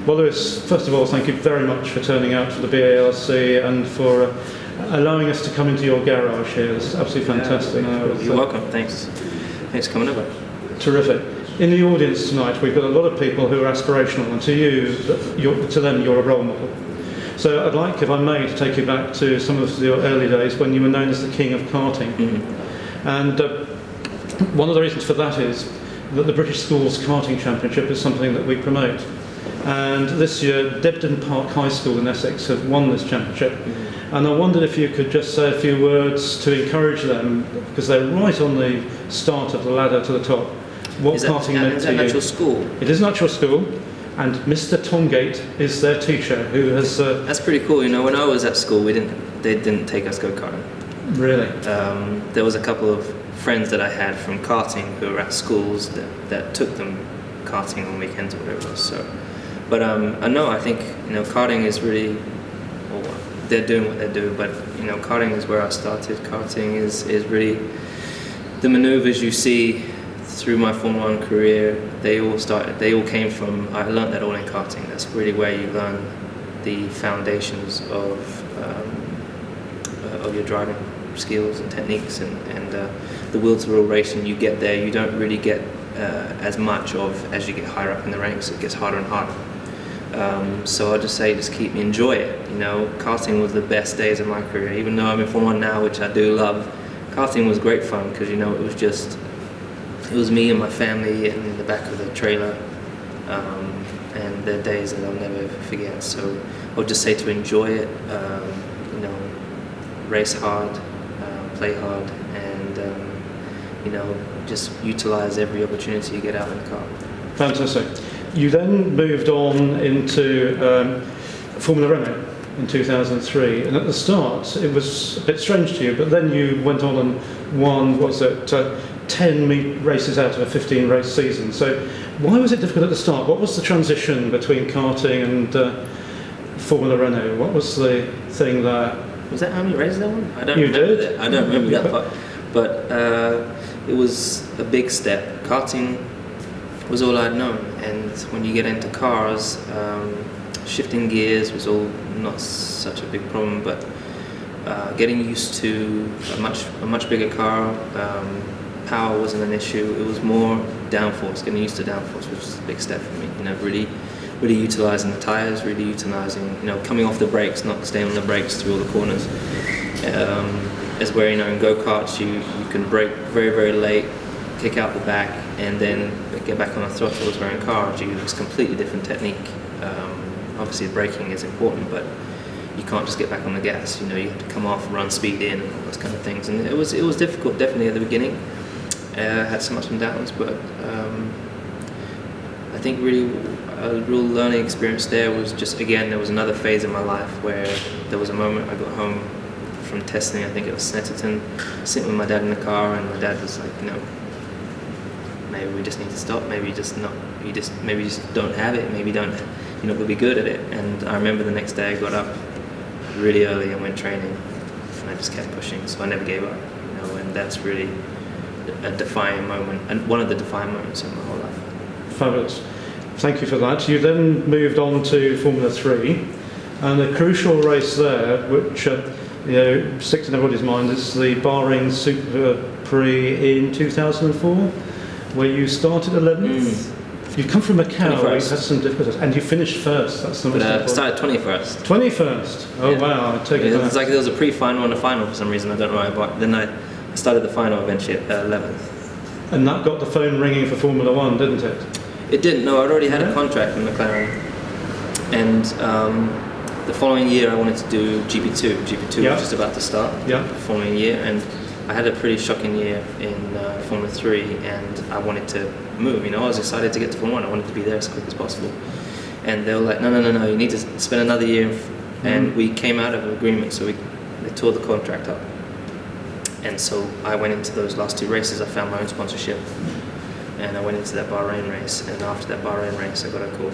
Well, Lewis, first of all, thank you very much for turning out for the BALC and for allowing us to come into your garage here. It's absolutely fantastic. You're welcome. Thanks for coming over. Terrific. In the audience tonight, we've got a lot of people who are aspirational, and to them, you're a role model. So I'd like, if I may, to take you back to some of your early days when you were known as the king of karting. Mm-hmm. And one of the reasons for that is that the British Schools Karting Championship is something that we promote. And this year, Debden Park High School in Essex have won this championship. Mm-hmm. And I wondered if you could just say a few words to encourage them, because they're right on the start of the ladder to the top. What karting meant to you? Is that an actual school? It is an actual school. And Mr. Tongate is their teacher, who has... That's pretty cool. You know, when I was at school, they didn't take us go-karting. Really? There was a couple of friends that I had from karting who were at schools that took them karting on weekends or whatever it was. So, but I know, I think, you know, karting is really... Well, they're doing what they do, but, you know, karting is where I started. Karting is really... The manoeuvres you see through my Formula 1 career, they all came from, I learned that all in karting. That's really where you learn the foundations of your driving skills and techniques, and the will-to-will racing. You get there, you don't really get as much of as you get higher up in the ranks. It gets harder and harder. So I'll just say, enjoy it. You know, karting was the best days of my career. Even though I'm in Formula 1 now, which I do love, karting was great fun, because, you know, it was me and my family in the back of the trailer, and they're days that I'll never forget. So I'll just say to enjoy it, you know, race hard, play hard, and you know, just utilize every opportunity you get out in the car. Fantastic. You then moved on into Formula Renault in 2003, and at the start it was a bit strange to you, but then you went on and won, 10 races out of a 15 race season. So why was it difficult at the start? What was the transition between karting and Formula Renault? What was the thing there? Was that how many races I won? I don't remember that part. But it was a big step. Karting was all I'd known, and when you get into cars, shifting gears was all not such a big problem, but getting used to a much bigger car, power wasn't an issue. It was more downforce, getting used to downforce, which was a big step for me. You know, really utilising the tyres, really utilising, you know, coming off the brakes, not staying on the brakes through all the corners. As where, you know, in go-karts you can brake very, very late, kick out the back, and then get back on the throttles, where in cars it's completely different technique. Obviously braking is important, but you can't just get back on the gas. You know, you have to come off, run speed in, and all those kind of things. And it was difficult, definitely at the beginning. Had some ups and downs, but I think really a real learning experience there was just, again, there was another phase in my life where there was a moment I got home from testing, I think it was Snetterton, sitting with my dad in the car, and my dad was like, you know, maybe we just need to stop, maybe you just don't have it, maybe you're not going to be good at it. And I remember the next day I got up really early and went training, and I just kept pushing, so I never gave up, you know, and that's really a defining moment, and one of the defining moments in my whole life. Fabulous. Thank you for that. You then moved on to Formula 3, and a crucial race there, which you know, sticks in everybody's mind, is the Bahrain Super Prix in 2004, where you started 11th. You come from Macau, where you had some difficulties, and you finished first. That's the most important. I started 21st. 21st? Oh, yeah. Wow, I take it back. It's like there was a pre-final and a final for some reason, I don't know why, but then I started the final eventually at 11th. And that got the phone ringing for Formula 1, didn't it? It didn't, no. I'd already had a contract with McLaren. And the following year I wanted to do GP2. GP2 was just about to start the following year. And I had a pretty shocking year in Formula 3, and I wanted to move. You know, I was excited to get to Formula 1. I wanted to be there as quick as possible. And they were like, no, you need to spend another year. And we came out of an agreement, so they tore the contract up. And so I went into those last two races. I found my own sponsorship, and I went into that Bahrain race. And after that Bahrain race, I got a call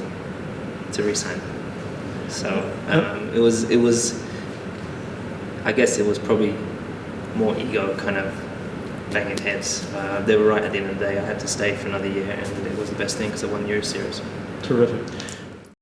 to re-sign. So it was. I guess it was probably more ego kind of banging heads. They were right at the end of the day. I had to stay for another year, and it was the best thing because I won the Euro Series. Terrific.